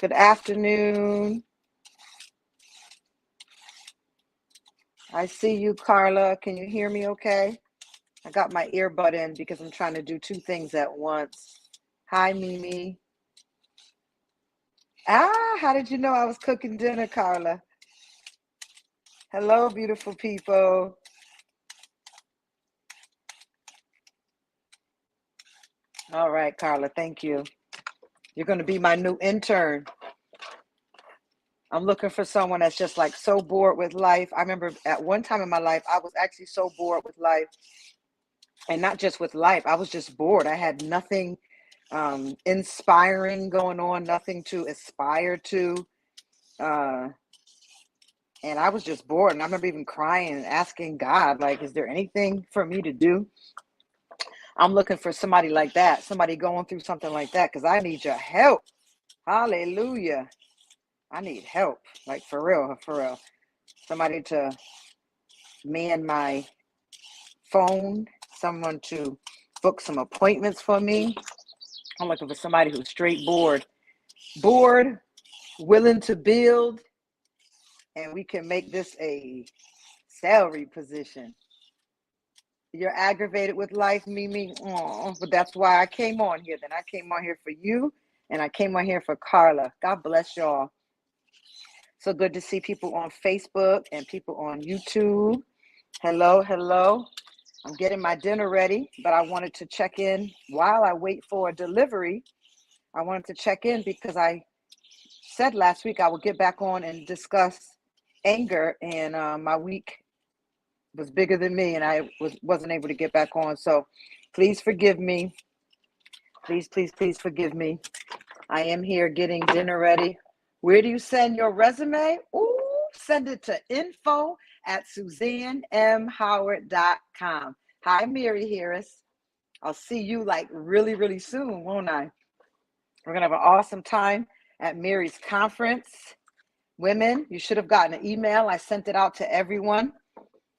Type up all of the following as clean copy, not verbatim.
Good afternoon. I see you, Carla. Can you hear me okay? I got my earbud in because I'm trying to do two things at once. Hi, Mimi. How did you know I was cooking dinner, Carla? Hello, beautiful people. All right, Carla, thank you. You're going to be my new intern. I'm looking for someone that's just like so bored with life. I remember at one time in my life, I was actually so bored with life. And not just with life, I was just bored. I had nothing inspiring going on, nothing to aspire to. Uh, and I was just bored. And I remember even crying and asking God, like, is there anything for me to do? I'm looking for somebody like that, somebody going through something like that, because I need your help. Hallelujah. I need help, like for real, for real. Somebody to man my phone, someone to book some appointments for me. I'm looking for somebody who's straight bored, willing to build, and we can make this a salary position. You're aggravated with life, Mimi. Oh, but that's why I came on here. Then I came on here for you, and I came on here for Carla. God bless y'all. So good to see people on Facebook and people on YouTube. Hello, hello. I'm getting my dinner ready, but I wanted to check in while I wait for a delivery. I wanted to check in because I said last week I would get back on and discuss anger, and my week was bigger than me, and I wasn't able to get back on. So please forgive me. Please, please, please forgive me. I am here getting dinner ready. Where do you send your resume? Ooh, send it to info@SuzanneMHoward.com. Hi, Mary Harris. I'll see you like really, really soon, won't I? We're going to have an awesome time at Mary's conference. Women, you should have gotten an email. I sent it out to everyone.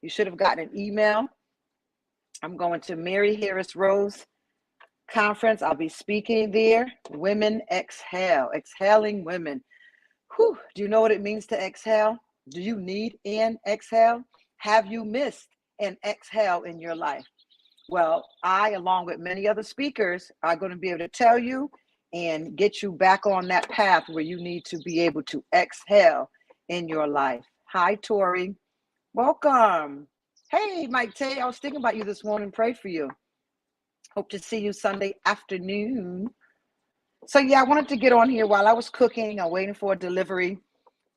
You should have gotten an email. I'm going to Mary Harris Rose conference. I'll be speaking there. Women exhale, exhaling women. Whew. Do you know what it means to exhale? Do you need an exhale? Have you missed an exhale in your life? Well, I, along with many other speakers, are going to be able to tell you and get you back on that path where you need to be able to exhale in your life. Hi, Tori. Welcome. Hey, Mike Tay. I was thinking about you this morning. Pray for you. Hope to see you Sunday afternoon. So, yeah, I wanted to get on here while I was cooking. I'm waiting for a delivery.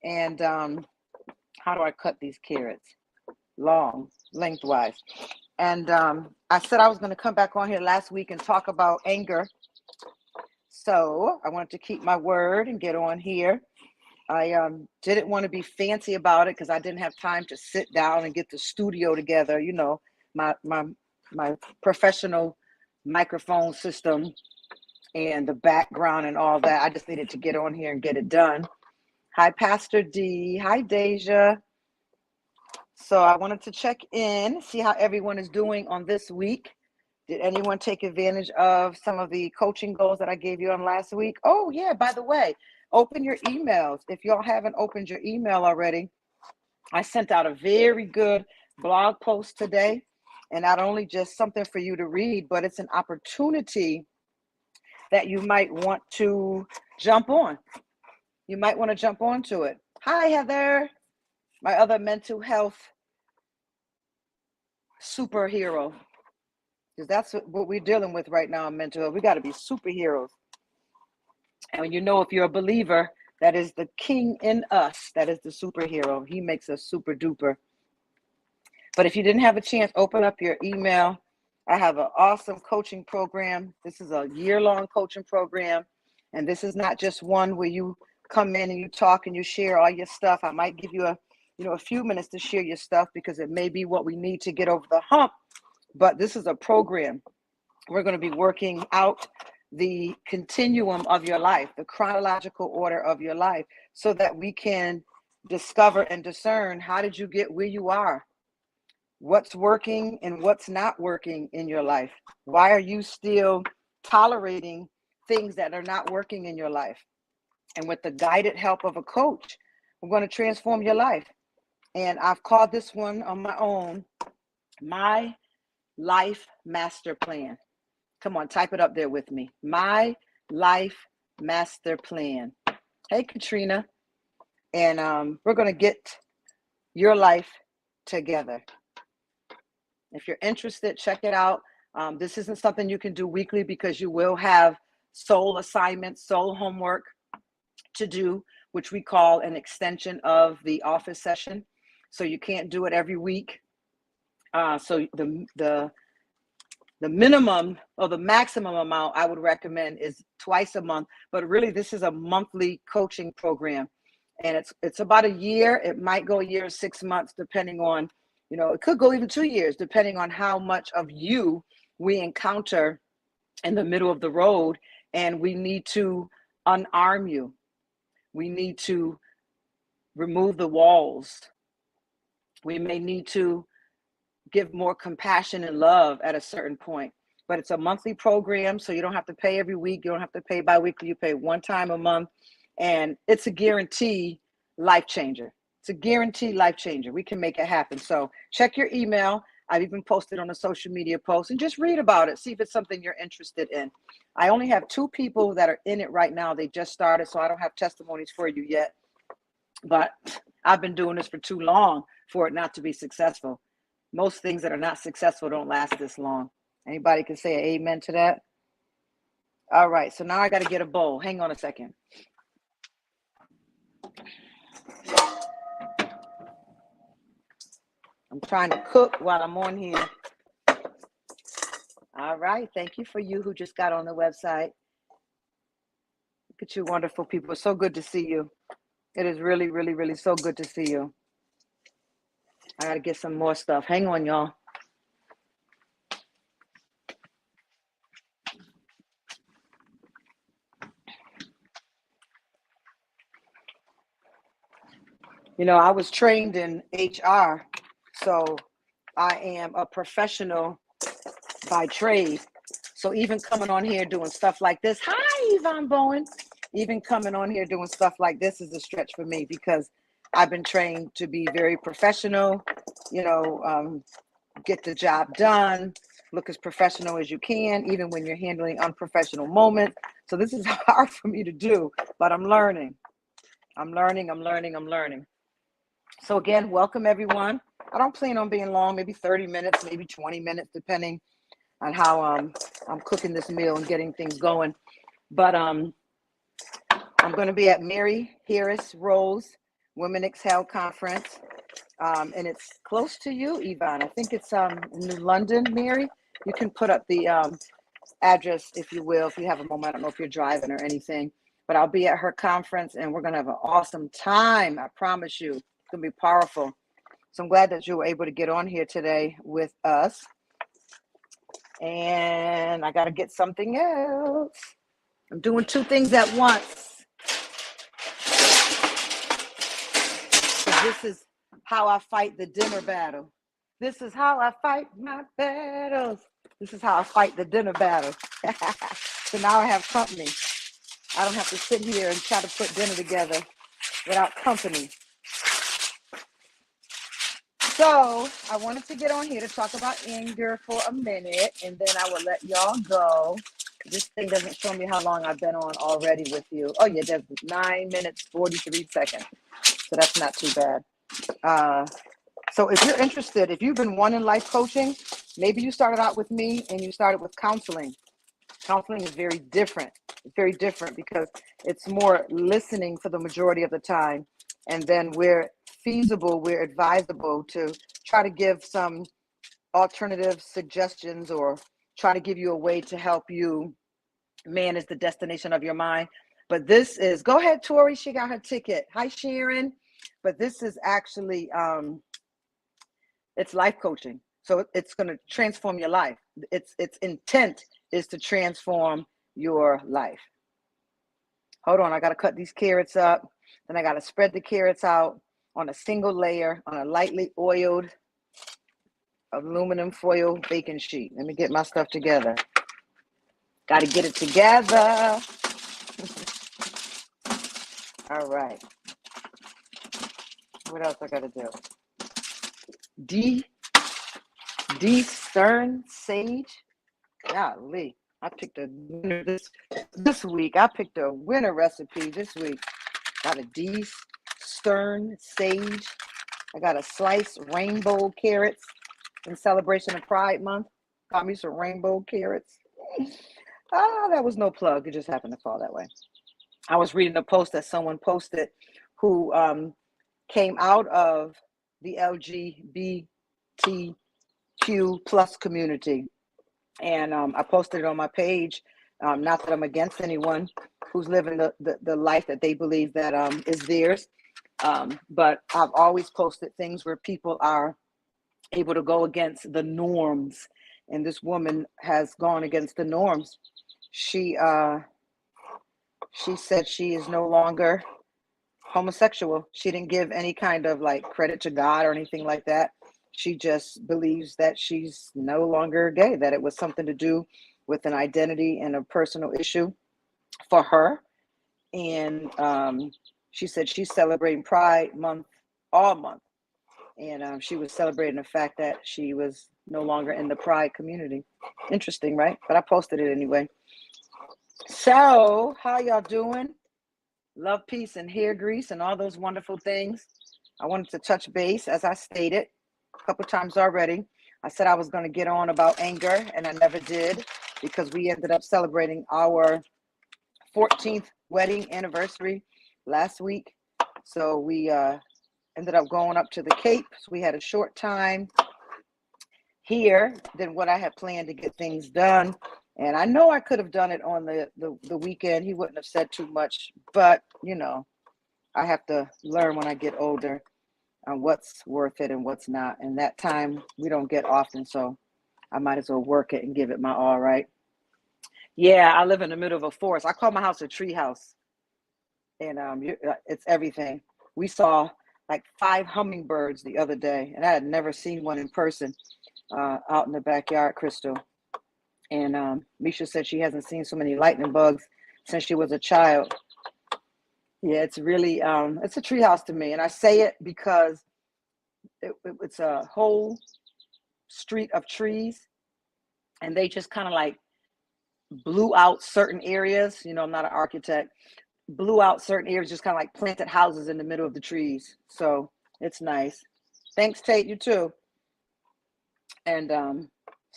And how do I cut these carrots? Long, lengthwise. And I said I was going to come back on here last week and talk about anger. So I wanted to keep my word and get on here. I didn't want to be fancy about it because I didn't have time to sit down and get the studio together. You know, my professional microphone system and the background and all that. I just needed to get on here and get it done. Hi, Pastor D. Hi, Deja. So I wanted to check in, see how everyone is doing on this week. Did anyone take advantage of some of the coaching goals that I gave you on last week? Oh, yeah, by the way, open your emails. If y'all haven't opened your email already, I sent out a very good blog post today. And not only just something for you to read, but it's an opportunity that you might want to jump on. You might want to jump onto it. Hi, Heather, my other mental health superhero. Because that's what we're dealing with right now in mental health. We got to be superheroes. And you know, if you're a believer, that is the king in us. That is the superhero. He makes us super duper. But if you didn't have a chance, open up your email. I have an awesome coaching program. This is a year-long coaching program. And this is not just one where you come in and you talk and you share all your stuff. I might give you a few minutes to share your stuff because it may be what we need to get over the hump. But this is a program. We're going to be working out the continuum of your life, the chronological order of your life, so that we can discover and discern how did you get where you are? What's working and what's not working in your life? Why are you still tolerating things that are not working in your life? And with the guided help of a coach, we're going to transform your life. And I've called this one on my own, My Life Master Plan. Come on, type it up there with me. My Life Master Plan. Hey, Katrina. And we're going to get your life together. If you're interested, check it out. This isn't something you can do weekly because you will have soul assignments, soul homework to do, which we call an extension of the office session. So you can't do it every week. So the minimum or the maximum amount I would recommend is twice a month. But really, this is a monthly coaching program. And it's about a year. It might go a year or 6 months, depending on, it could go even 2 years, depending on how much of you we encounter in the middle of the road. And we need to unarm you. We need to remove the walls. We may need to give more compassion and love at a certain point. But it's a monthly program, so you don't have to pay every week. You don't have to pay bi-weekly. You pay one time a month. And it's a guarantee life changer. It's a guaranteed life changer. We can make it happen. So check your email. I've even posted on a social media post and just read about it. See if it's something you're interested in. I only have 2 people that are in it right now. They just started, so I don't have testimonies for you yet. But I've been doing this for too long for it not to be successful. Most things that are not successful don't last this long. Anybody can say an amen to that? All right, so now I got to get a bowl. Hang on a second. I'm trying to cook while I'm on here. All right, thank you for you who just got on the website. Look at you wonderful people. It's so good to see you. It is really, really, really so good to see you. I got to get some more stuff. Hang on, y'all. I was trained in HR, so I am a professional by trade. So even coming on here doing stuff like this, hi, Yvonne Bowen, even coming on here doing stuff like this is a stretch for me because I've been trained to be very professional, get the job done, look as professional as you can, even when you're handling unprofessional moments. So this is hard for me to do, but I'm learning. I'm learning. So again, welcome everyone. I don't plan on being long, maybe 30 minutes, maybe 20 minutes, depending on how I'm cooking this meal and getting things going. But I'm going to be at Mary Harris Rose Women Exhale Conference. And it's close to you, Yvonne. I think it's in New London, Mary. You can put up the address, if you will, if you have a moment. I don't know if you're driving or anything. But I'll be at her conference, and we're going to have an awesome time. I promise you. It's going to be powerful. So I'm glad that you were able to get on here today with us. And I got to get something else. I'm doing 2 things at once. So this is how I fight the dinner battle. This is how I fight my battles. This is how I fight the dinner battle. So now I have company. I don't have to sit here and try to put dinner together without company. So I wanted to get on here to talk about anger for a minute, and then I will let y'all go. This thing doesn't show me how long I've been on already with you. Oh yeah, there's 9 minutes, 43 seconds. So that's not too bad. So if you're interested, if you've been wanting life coaching, maybe you started out with me and you started with counseling. Counseling is very different. It's very different because it's more listening for the majority of the time. And then we're feasible, we're advisable to try to give some alternative suggestions or try to give you a way to help you manage the destination of your mind. But this is, go ahead, Tori, she got her ticket. Hi, Sharon. But this is actually, it's life coaching. So it's going to transform your life. Its intent is to transform your life. Hold on, I got to cut these carrots up. Then I got to spread the carrots out on a single layer on a lightly oiled aluminum foil baking sheet. Let me get my stuff together. Got to get it together. All right. What else I gotta do? D Stern Sage. Golly, I picked a winner this week. I picked a winner recipe this week. Got a D Stern Sage. I got a sliced rainbow carrots in celebration of Pride Month. Got me some rainbow carrots. That was no plug. It just happened to fall that way. I was reading a post that someone posted who came out of the LGBTQ plus community. And I posted it on my page. Not that I'm against anyone who's living the life that they believe that is theirs. But I've always posted things where people are able to go against the norms. And this woman has gone against the norms. She said she is no longer homosexual. She didn't give any kind of like credit to God or anything like that. She just believes that she's no longer gay, that it was something to do with an identity and a personal issue for her. And she said she's celebrating Pride Month all month. And she was celebrating the fact that she was no longer in the Pride community. Interesting, right? But I posted it anyway. So how y'all doing? Love, peace, and hair grease and all those wonderful things. I wanted to touch base, as I stated a couple times already. I said I was going to get on about anger, and I never did, because we ended up celebrating our 14th wedding anniversary last week. So we ended up going up to the Cape. So we had a short time here than what I had planned to get things done. And I know I could have done it on the weekend. He wouldn't have said too much, but you know, I have to learn when I get older on what's worth it and what's not. And that time we don't get often, so I might as well work it and give it my all, right? Yeah, I live in the middle of a forest. I call my house a tree house, and it's everything. We saw like 5 hummingbirds the other day, and I had never seen one in person out in the backyard, Crystal. And Misha said she hasn't seen so many lightning bugs since she was a child. Yeah, it's really, it's a treehouse to me. And I say it because it's a whole street of trees, and they just kind of like blew out certain areas. You know, I'm not an architect. Blew out certain areas, just kind of like planted houses in the middle of the trees. So it's nice. Thanks, Tate, you too. And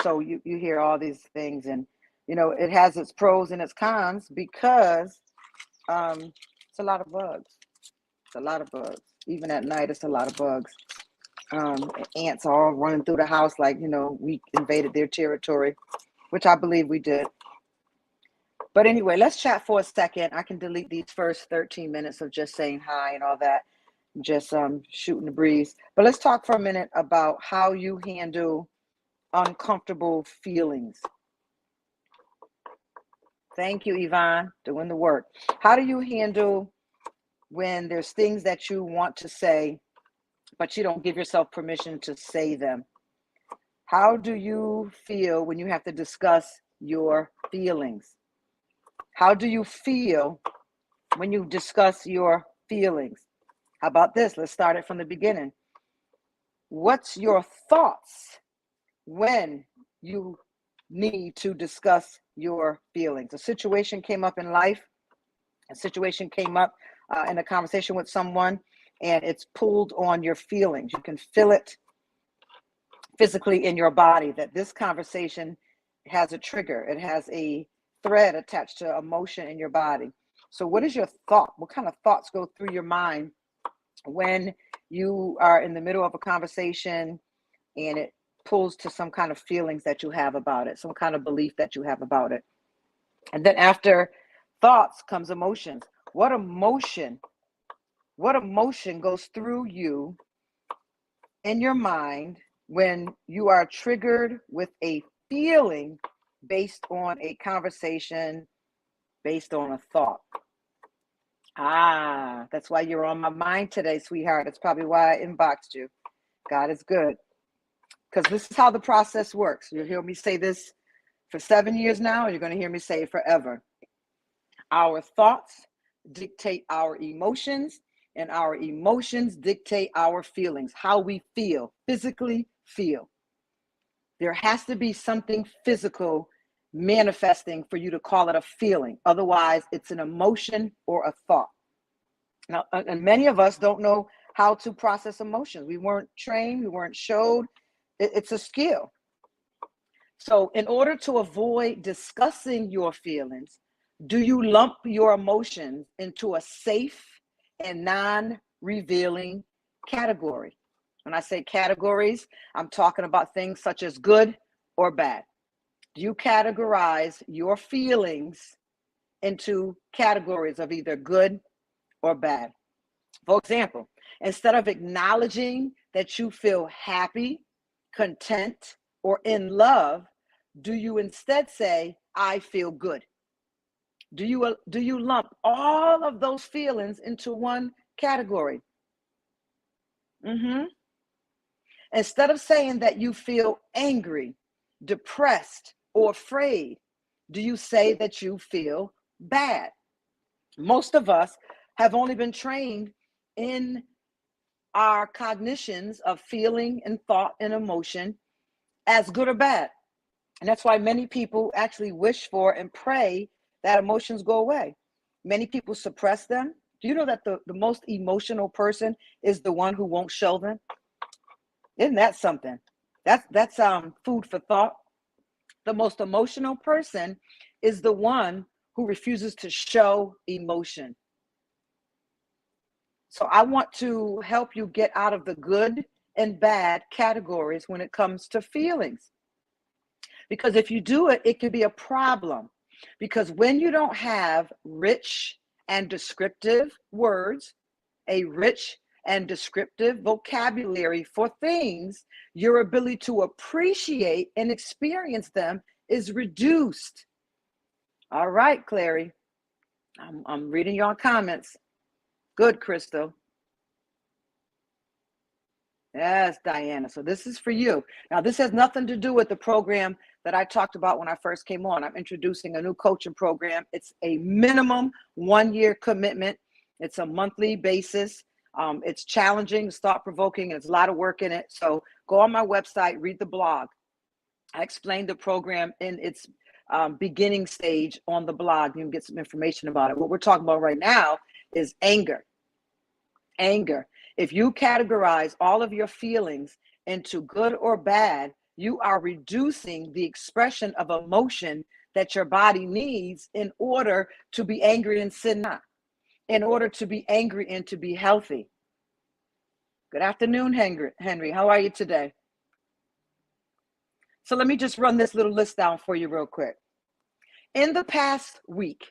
so you hear all these things, and you know, it has its pros and its cons, because it's a lot of bugs. It's a lot of bugs. Even at night, it's a lot of bugs. Ants are all running through the house like, you know, we invaded their territory, which I believe we did. But anyway, let's chat for a second. I can delete these first 13 minutes of just saying hi and all that, just shooting the breeze. But let's talk for a minute about how you handle uncomfortable feelings. Thank you, Yvonne, doing the work. How do you handle when there's things that you want to say, but you don't give yourself permission to say them? How do you feel when you have to discuss your feelings? How do you feel when you discuss your feelings? How about this? Let's start it from the beginning. What's your thoughts when you need to discuss your feelings? A situation came up in life, a situation came up in a conversation with someone, and it's pulled on your feelings. You can feel it physically in your body that this conversation has a trigger. It has a thread attached to emotion in your body. So what is your thought? What kind of thoughts go through your mind when you are in the middle of a conversation and it pulls to some kind of feelings that you have about it, some kind of belief that you have about it? And then after thoughts comes emotions. What emotion goes through you in your mind when you are triggered with a feeling based on a conversation, based on a thought? That's why you're on my mind today, sweetheart. That's probably why I inboxed you. God is good. Because this is how the process works. You'll hear me say this for 7 years now, and you're going to hear me say it forever. Our thoughts dictate our emotions, and our emotions dictate our feelings, how we feel, physically feel. There has to be something physical manifesting for you to call it a feeling. Otherwise, it's an emotion or a thought. Now, and many of us don't know how to process emotions. We weren't trained, we weren't showed. It's a skill. So, in order to avoid discussing your feelings, do you lump your emotions into a safe and non-revealing category? When I say categories, I'm talking about things such as good or bad. Do you categorize your feelings into categories of either good or bad? For example, instead of acknowledging that you feel happy, content, or in love, do you instead say, I feel good? Do you lump all of those feelings into one category? Instead of saying that you feel angry, depressed, or afraid, do you say that you feel bad? Most of us have only been trained in our cognitions of feeling and thought and emotion as good or bad. And that's why many people actually wish for and pray that emotions go away. Many people suppress them. Do you know that the most emotional person is the one who won't show them? Isn't that something? That's food for thought. The most emotional person is the one who refuses to show emotion. So I want to help you get out of the good and bad categories when it comes to feelings. Because if you do it, it could be a problem. Because when you don't have rich and descriptive words, a rich and descriptive vocabulary for things, your ability to appreciate and experience them is reduced. All right, Clary. I'm reading your comments. Good, Crystal. Yes, Diana. So this is for you. Now, this has nothing to do with the program that I talked about when I first came on. I'm introducing a new coaching program. It's a minimum 1-year commitment. It's a monthly basis. It's challenging, it's thought-provoking, and it's a lot of work in it. So go on my website, read the blog. I explained the program in its beginning stage on the blog. You can get some information about it. What we're talking about right now is anger. Anger. If you categorize all of your feelings into good or bad, you are reducing the expression of emotion that your body needs in order to be angry and sin not, in order to be angry and to be healthy. Good afternoon, Henry. How are you today? So let me just run this little list down for you real quick. In the past week,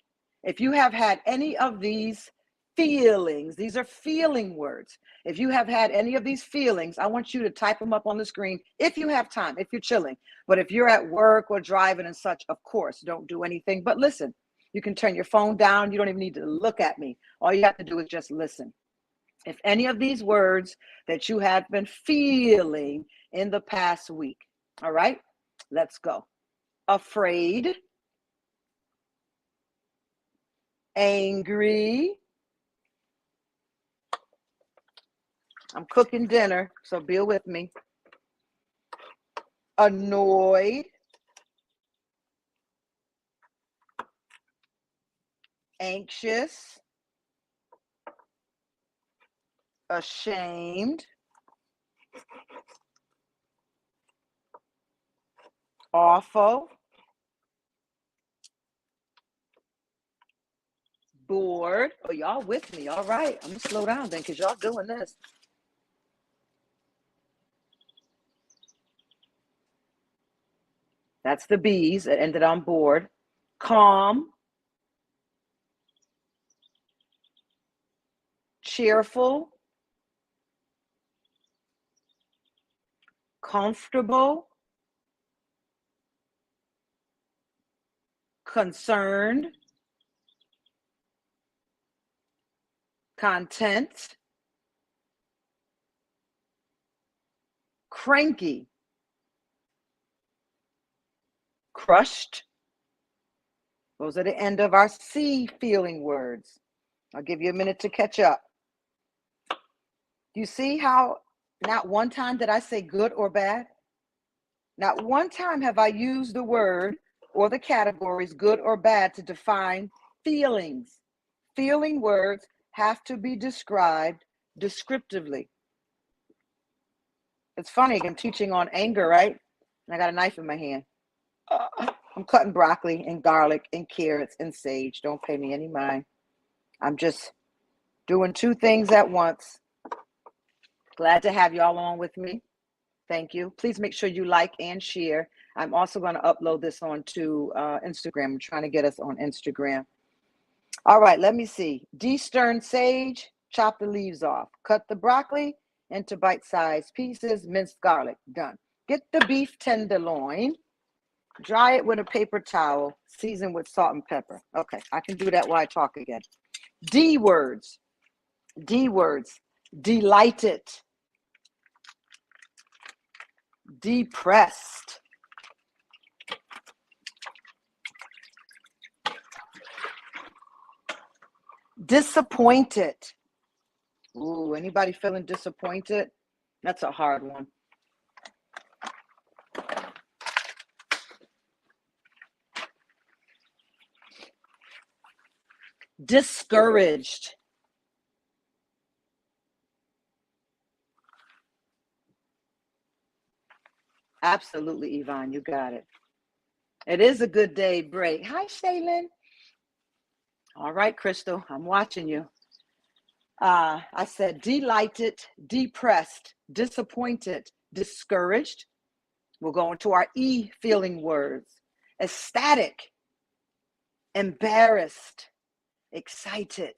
if you have had any of these feelings, these are feeling words. If you have had any of these feelings, I want you to type them up on the screen if you have time, if you're chilling. But if you're at work or driving and such, of course, don't do anything but listen. You can turn your phone down. You don't even need to look at me. All you have to do is just listen. If any of these words that you have been feeling in the past week, all right, let's go. Afraid, angry. I'm cooking dinner, so bear with me. Annoyed, anxious, ashamed, awful, bored. Oh, y'all with me. All right. I'm going to slow down then because y'all doing this. That's the B's that ended on board. Calm, cheerful, comfortable, concerned, content, cranky, crushed. Those are the end of our C feeling words. I'll give you a minute to catch up. You see how not one time did I say good or bad? Not one time have I used the word or the categories good or bad to define feelings. Feeling words have to be described descriptively. It's funny, I'm teaching on anger, right? And I got a knife in my hand. I'm cutting broccoli and garlic and carrots and sage. Don't pay me any mind. I'm just doing two things at once. Glad to have you all along with me. Thank you. Please make sure you like and share. I'm also going to upload this onto Instagram. I'm trying to get us on Instagram. All right, let me see. De-stern sage, chop the leaves off. Cut the broccoli into bite-sized pieces, minced garlic. Done. Get the beef tenderloin. Dry it with a paper towel. Season with salt and pepper. Okay, I can do that while I talk again. D words. D words. Delighted. Depressed. Disappointed. Ooh, anybody feeling disappointed? That's a hard one. Discouraged. Absolutely, Yvonne, you got it. It is a good day break. Hi, Shaylin. All right, Crystal, I'm watching you. I said delighted, depressed, disappointed, discouraged. We'll go into our E feeling words. Ecstatic, embarrassed, excited.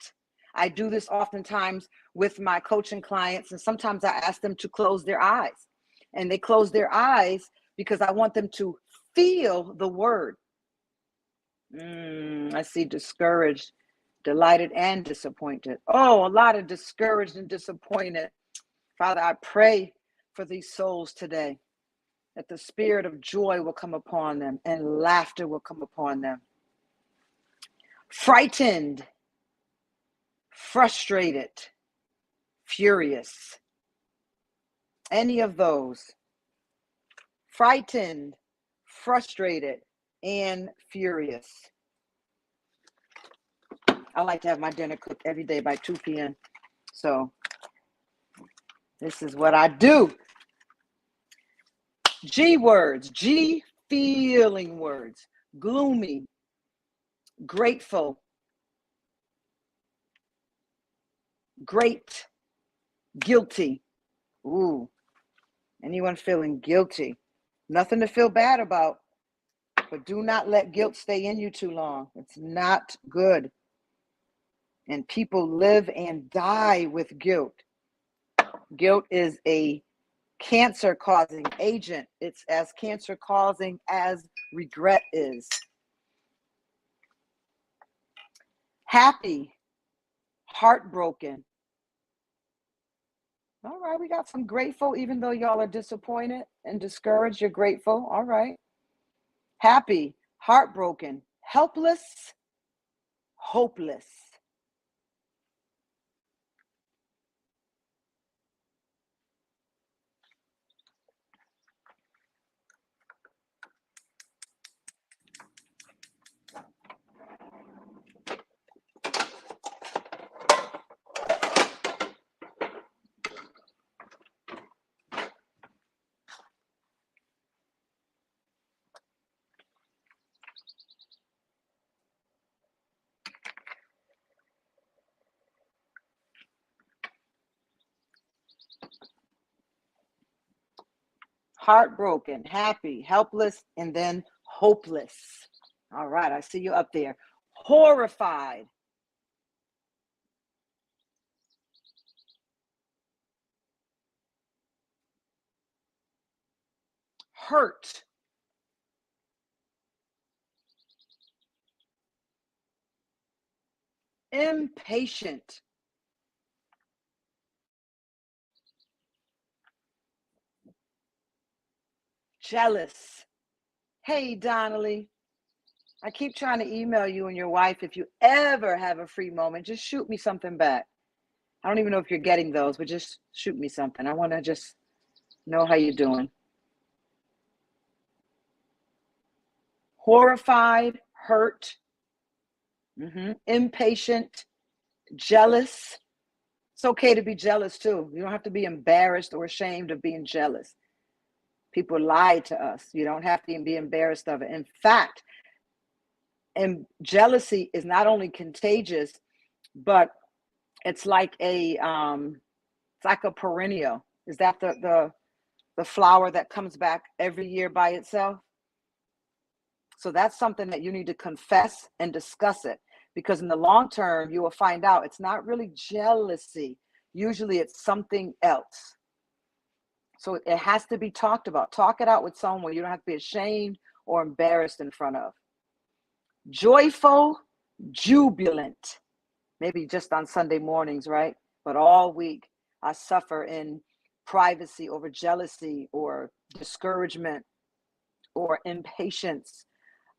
I do this oftentimes with my coaching clients, and sometimes I ask them to close their eyes. And they close their eyes because I want them to feel the word. I see discouraged, delighted, and disappointed. Oh, a lot of discouraged and disappointed. Father, I pray for these souls today that the spirit of joy will come upon them and laughter will come upon them. Frightened, frustrated, furious. Any of those. Frightened, frustrated, and furious. I like to have my dinner cooked every day by 2 p.m. So this is what I do. G words, G feeling words. Gloomy, grateful, great, guilty. Ooh, anyone feeling guilty? Nothing to feel bad about, but do not let guilt stay in you too long. It's not good. And people live and die with guilt. Guilt is a cancer-causing agent. It's as cancer-causing as regret is. Happy, heartbroken. All right, we got some grateful, even though y'all are disappointed and discouraged, you're grateful. All right. Happy, heartbroken, helpless, hopeless. Heartbroken, happy, helpless, and then hopeless. All right, I see you up there. Horrified. Hurt. Impatient. Jealous. Hey, Donnelly. I keep trying to email you and your wife. If you ever have a free moment, just shoot me something back. I don't even know if you're getting those, but just shoot me something. I want to just know how you're doing. Horrified, hurt, impatient, jealous. It's okay to be jealous too. You don't have to be embarrassed or ashamed of being jealous. People lie to us. You don't have to be embarrassed of it. In fact, and jealousy is not only contagious, but it's like a perennial. Is that the flower that comes back every year by itself? So that's something that you need to confess and discuss it, because in the long term, you will find out it's not really jealousy. Usually it's something else. So it has to be talked about. Talk it out with someone you don't have to be ashamed or embarrassed in front of. Joyful, jubilant. Maybe just on Sunday mornings, right? But all week, I suffer in privacy over jealousy or discouragement or impatience,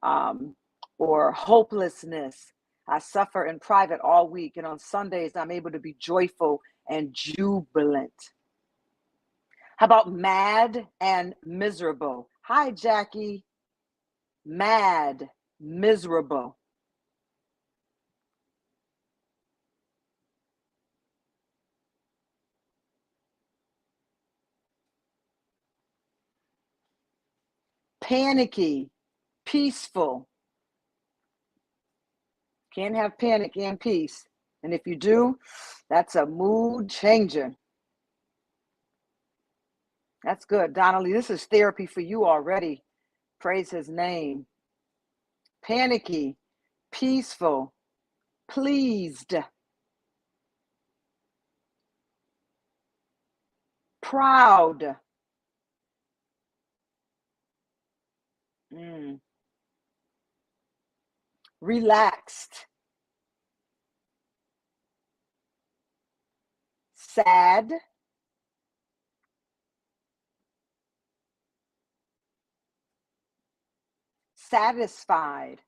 or hopelessness. I suffer in private all week. And on Sundays, I'm able to be joyful and jubilant. How about mad and miserable? Hi, Jackie. Mad, miserable. Panicky, peaceful. Can't have panic and peace. And if you do, that's a mood changer. That's good. Donnelly, this is therapy for you already. Praise his name. Panicky, peaceful, pleased, proud, relaxed, sad, satisfied,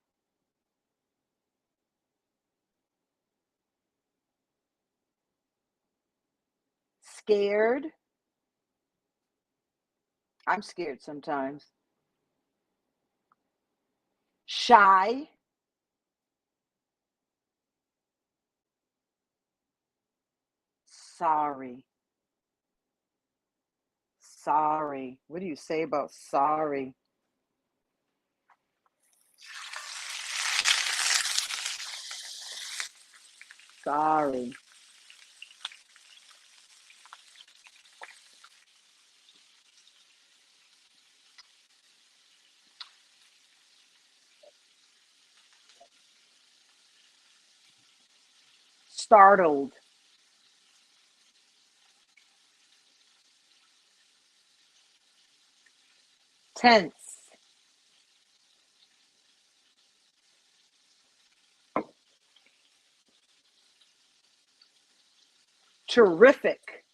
scared. I'm scared sometimes. Shy, sorry. Sorry. What do you say about sorry? Sorry. Startled, tense, terrific,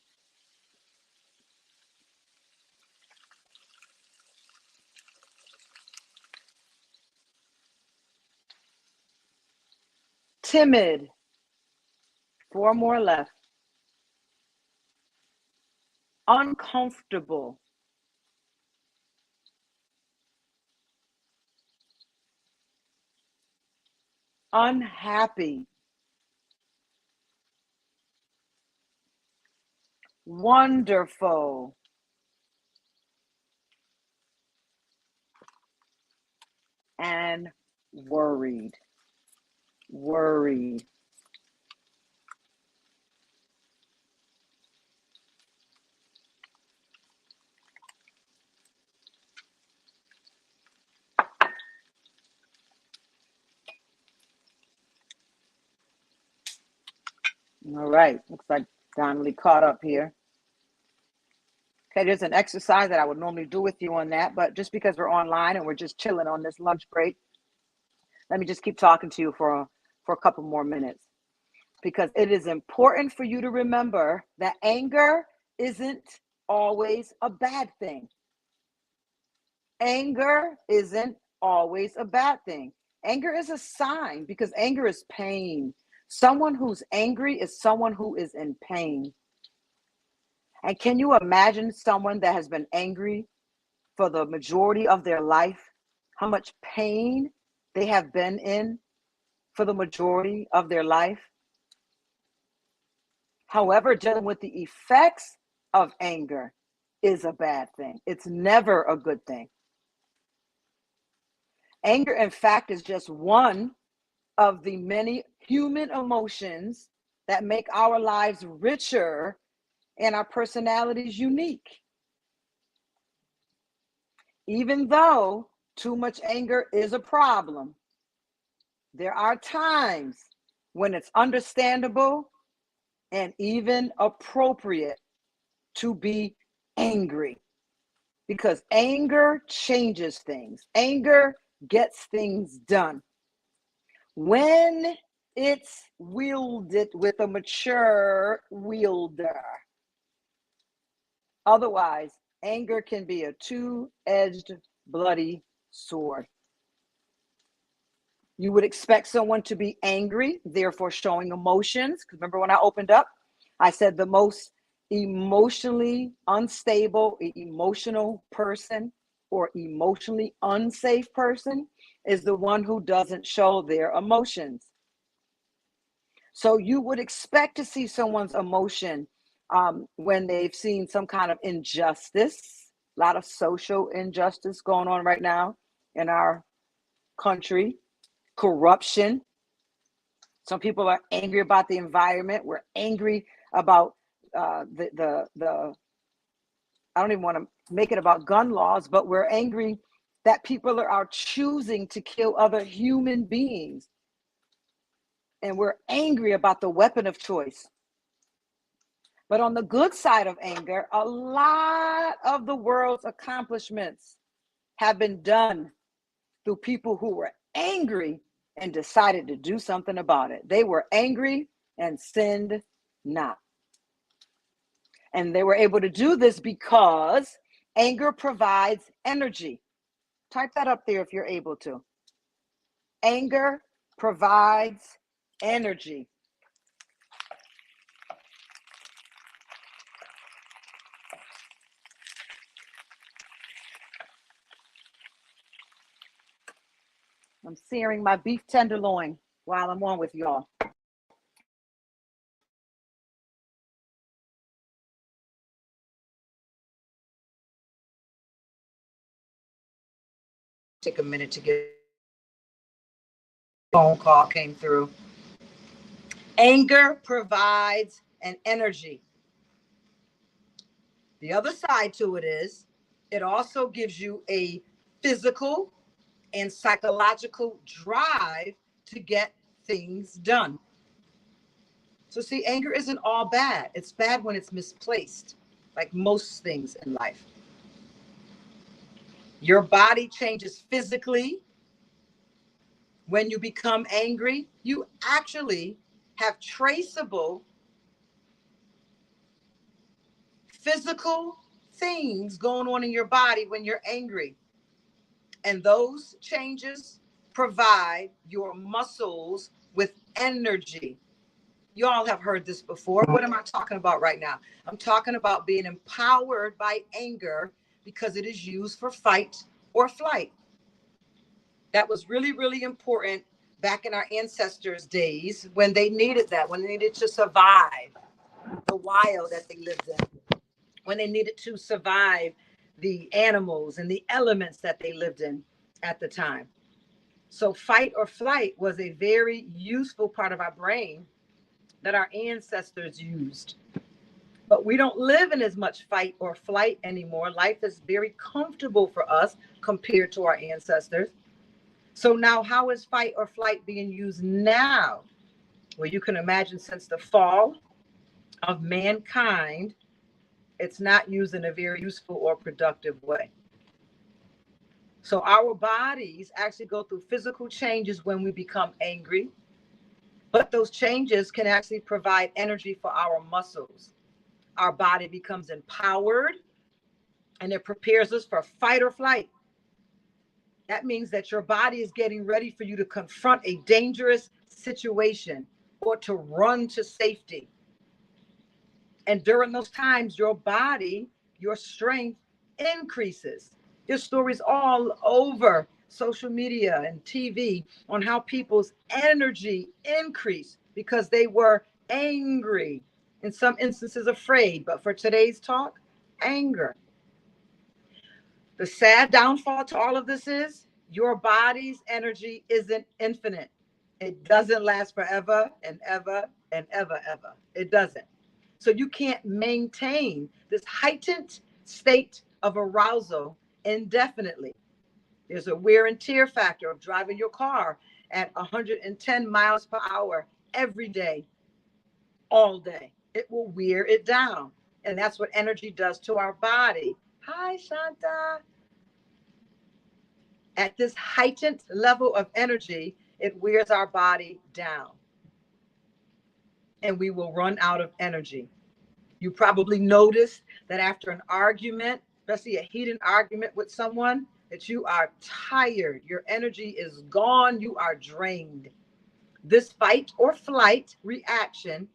timid. Four more left. Uncomfortable, unhappy, wonderful, and worried. Worried. All right. Looks like Donnelly caught up here. Okay, there's an exercise that I would normally do with you on that, but just because we're online and we're just chilling on this lunch break, let me just keep talking to you for a couple more minutes, because it is important for you to remember that anger isn't always a bad thing. Anger isn't always a bad thing. Anger is a sign because anger is pain. Someone who's angry is someone who is in pain. And can you imagine someone that has been angry for the majority of their life? How much pain they have been in for the majority of their life? However, dealing with the effects of anger is a bad thing. It's never a good thing. Anger, in fact, is just one of the many human emotions that make our lives richer and our personalities unique. Even though too much anger is a problem, there are times when it's understandable and even appropriate to be angry, because anger changes things. Anger gets things done when it's wielded with a mature wielder. Otherwise, anger can be a two-edged, bloody sword. You would expect someone to be angry, therefore showing emotions. Because remember when I opened up, I said the most emotionally unstable, emotional person or emotionally unsafe person is the one who doesn't show their emotions. So you would expect to see someone's emotion when they've seen some kind of injustice, a lot of social injustice going on right now in our country, corruption. Some people are angry about the environment. We're angry about the I don't even want to make it about gun laws, but we're angry that people are choosing to kill other human beings. And we're angry about the weapon of choice. But on the good side of anger, a lot of the world's accomplishments have been done through people who were angry and decided to do something about it. They were angry and sinned not. And they were able to do this because anger provides energy. Type that up there if you're able to. Anger provides energy. I'm searing my beef tenderloin while I'm on with y'all. Take a minute to get a phone call came through. Anger provides an energy. The other side to it is it also gives you a physical and psychological drive to get things done. So see, anger isn't all bad. It's bad when it's misplaced, like most things in life. Your body changes physically when you become angry. You actually have traceable physical things going on in your body when you're angry. And those changes provide your muscles with energy. You all have heard this before. What am I talking about right now? I'm talking about being empowered by anger because it is used for fight or flight. That was really, really important back in our ancestors' days when they needed that, when they needed to survive the wild that they lived in, when they needed to survive the animals and the elements that they lived in at the time. So fight or flight was a very useful part of our brain that our ancestors used. But we don't live in as much fight or flight anymore. Life is very comfortable for us compared to our ancestors. So now how is fight or flight being used now? Well, you can imagine since the fall of mankind, it's not used in a very useful or productive way. So our bodies actually go through physical changes when we become angry, but those changes can actually provide energy for our muscles. Our body becomes empowered and it prepares us for fight or flight. That means that your body is getting ready for you to confront a dangerous situation or to run to safety. And during those times, your body, your strength increases. There's stories all over social media and TV on how people's energy increased because they were angry, in some instances afraid, but for today's talk, anger. The sad downfall to all of this is your body's energy isn't infinite. It doesn't last forever and ever and ever, ever. It doesn't. So you can't maintain this heightened state of arousal indefinitely. There's a wear and tear factor of driving your car at 110 miles per hour every day, all day. It will wear it down. And that's what energy does to our body. Hi, Shanta. At this heightened level of energy, it wears our body down. And we will run out of energy. You probably noticed that after an argument, especially a heated argument with someone, that you are tired. Your energy is gone. You are drained. This fight or flight reaction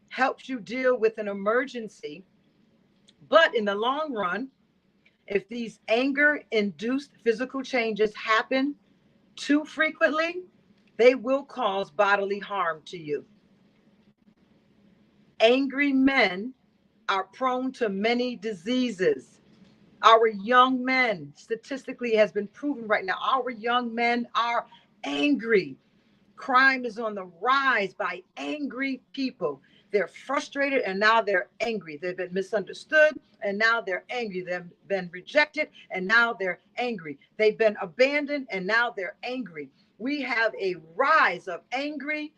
helps you deal with an emergency. But in the long run, if these anger-induced physical changes happen too frequently, they will cause bodily harm to you. Angry men are prone to many diseases. Our young men, statistically has been proven right now, our young men are angry. Crime is on the rise by angry people. They're frustrated and now they're angry. They've been misunderstood and now they're angry. They've been rejected and now they're angry. They've been abandoned and now they're angry. We have a rise of angry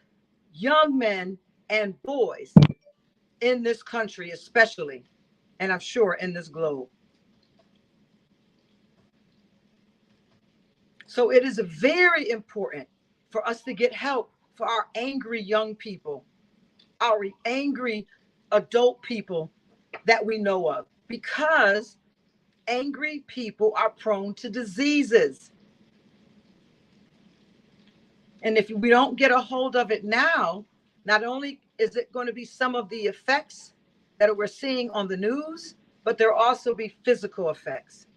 young men and boys in this country, especially, and I'm sure in this globe. So it is very important for us to get help for our angry young people, our angry adult people that we know of, because angry people are prone to diseases. And if we don't get a hold of it now, not only is it going to be some of the effects that we're seeing on the news, but there'll also be physical effects.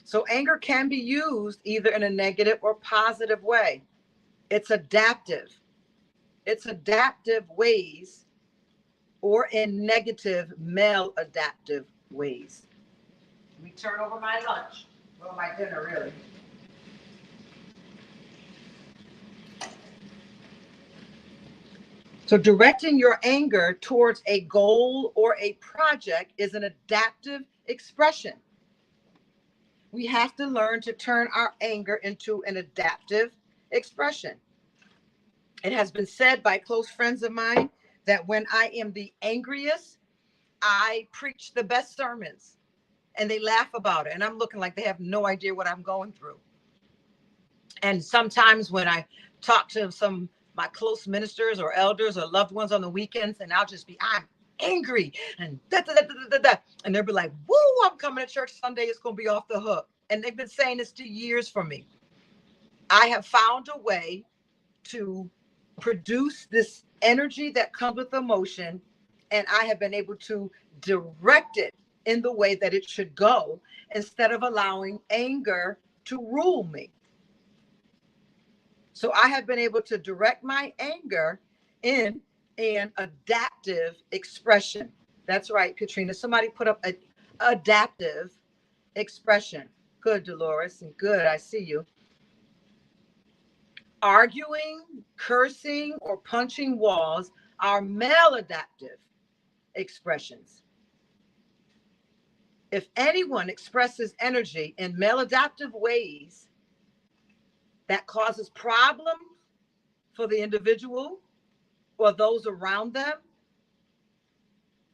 So anger can be used either in a negative or positive way. It's adaptive. It's adaptive ways or in negative maladaptive ways. Let me turn over my lunch, or my dinner really. So directing your anger towards a goal or a project is an adaptive expression. We have to learn to turn our anger into an adaptive expression. It has been said by close friends of mine that when I am the angriest, I preach the best sermons, and they laugh about it. And I'm looking like they have no idea what I'm going through. And sometimes when I talk to some my close ministers or elders or loved ones on the weekends, and I'll just be, I'm angry and da, da, da, da, da, da. And they'll be like, woo, I'm coming to church Sunday. It's going to be off the hook. And they've been saying this for years for me. I have found a way to produce this energy that comes with emotion, and I have been able to direct it in the way that it should go instead of allowing anger to rule me. So I have been able to direct my anger in an adaptive expression. That's right, Katrina. Somebody put up an adaptive expression. Good, Dolores, and good, I see you. Arguing, cursing, or punching walls are maladaptive expressions. If anyone expresses energy in maladaptive ways that causes problems for the individual or those around them,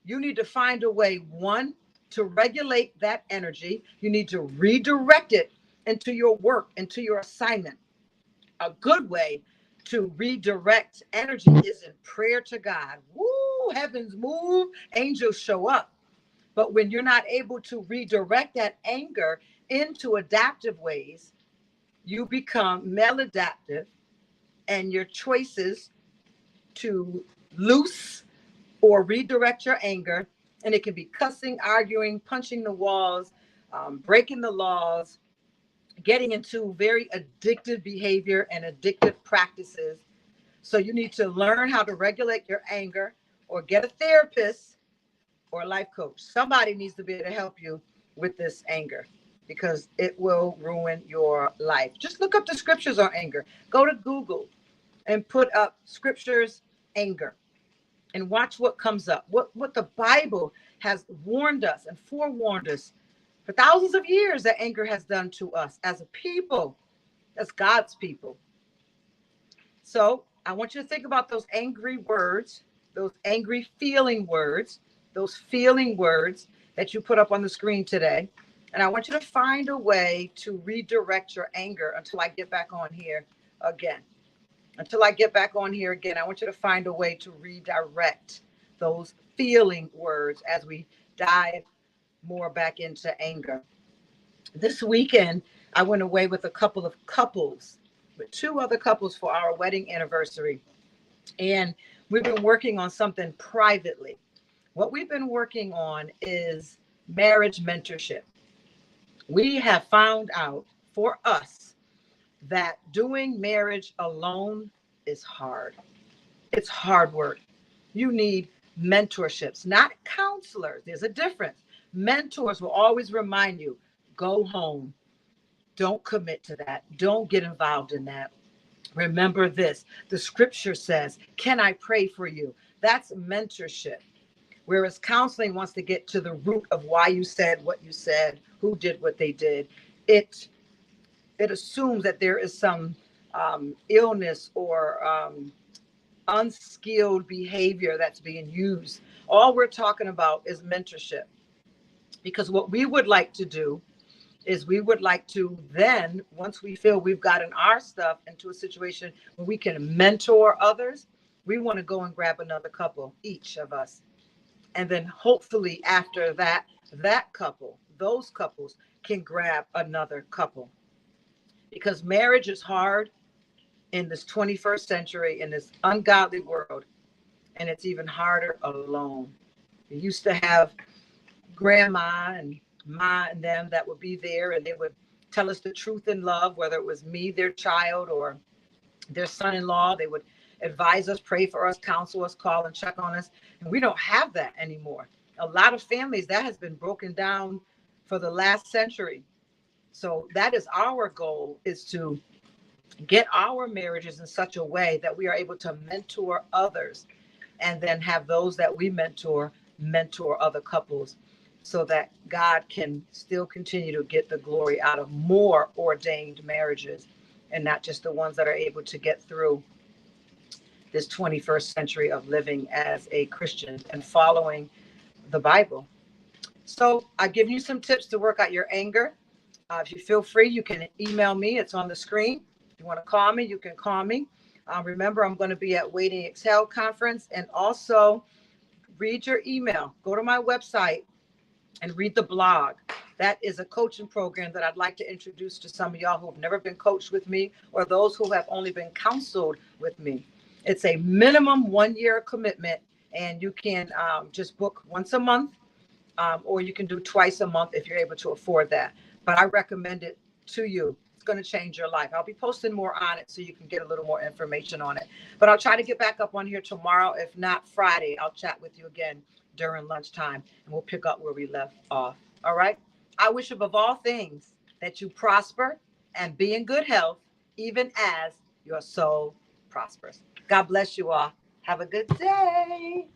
you need to find a way, one, to regulate that energy. You need to redirect it into your work, into your assignment. A good way to redirect energy is in prayer to God. Woo, heavens move, angels show up. But when you're not able to redirect that anger into adaptive ways, you become maladaptive, and your choices to loose or redirect your anger, and it can be cussing, arguing, punching the walls, breaking the laws, getting into very addictive behavior and addictive practices. So you need to learn how to regulate your anger, or get a therapist or a life coach. Somebody needs to be able to help you with this anger, because it will ruin your life. Just look up the scriptures on anger. Go to Google and put up scriptures anger, and watch what comes up. What the Bible has warned us and forewarned us for thousands of years that anger has done to us as a people, as God's people. So I want you to think about those angry words, those angry those feeling words that you put up on the screen today. And I want you to find a way to redirect your anger until I get back on here again. Until I get back on here again, I want you to find a way to redirect those feeling words as we dive more back into anger. This weekend, I went away with a couple of couples, with two other couples for our wedding anniversary. And we've been working on something privately. What we've been working on is marriage mentorship. We have found out for us that doing marriage alone is hard. It's hard work. You need mentorships, not counselors. There's a difference. Mentors will always remind you, go home. Don't commit to that. Don't get involved in that. Remember this. The scripture says, can I pray for you? That's mentorship. Whereas counseling wants to get to the root of why you said what you said, who did what they did. It assumes that there is some illness or unskilled behavior that's being used. All we're talking about is mentorship. Because what we would like to do is we would like to then, once we feel we've gotten our stuff into a situation where we can mentor others, we want to go and grab another couple, each of us. And then hopefully after that, those couples can grab another couple. Because marriage is hard in this 21st century, in this ungodly world, and it's even harder alone. We used to have grandma and ma and them that would be there, and they would tell us the truth in love, whether it was me, their child, or their son-in-law. They would advise us, pray for us, counsel us, call and check on us. And we don't have that anymore. A lot of families, that has been broken down for the last century. So that is our goal, is to get our marriages in such a way that we are able to mentor others, and then have those that we mentor other couples, so that God can still continue to get the glory out of more ordained marriages, and not just the ones that are able to get through this 21st century of living as a Christian and following the Bible. So I've given you some tips to work out your anger. If you feel free, you can email me. It's on the screen. If you want to call me, you can call me. Remember, I'm going to be at Waiting Exhale conference, and also read your email. Go to my website and read the blog. That is a coaching program that I'd like to introduce to some of y'all who have never been coached with me, or those who have only been counseled with me. It's a minimum 1-year commitment, and you can just book once a month, or you can do twice a month if you're able to afford that. But I recommend it to you. It's going to change your life. I'll be posting more on it so you can get a little more information on it. But I'll try to get back up on here tomorrow. If not Friday, I'll chat with you again during lunchtime, and we'll pick up where we left off. All right. I wish above all things that you prosper and be in good health, even as your soul prospers. God bless you all. Have a good day.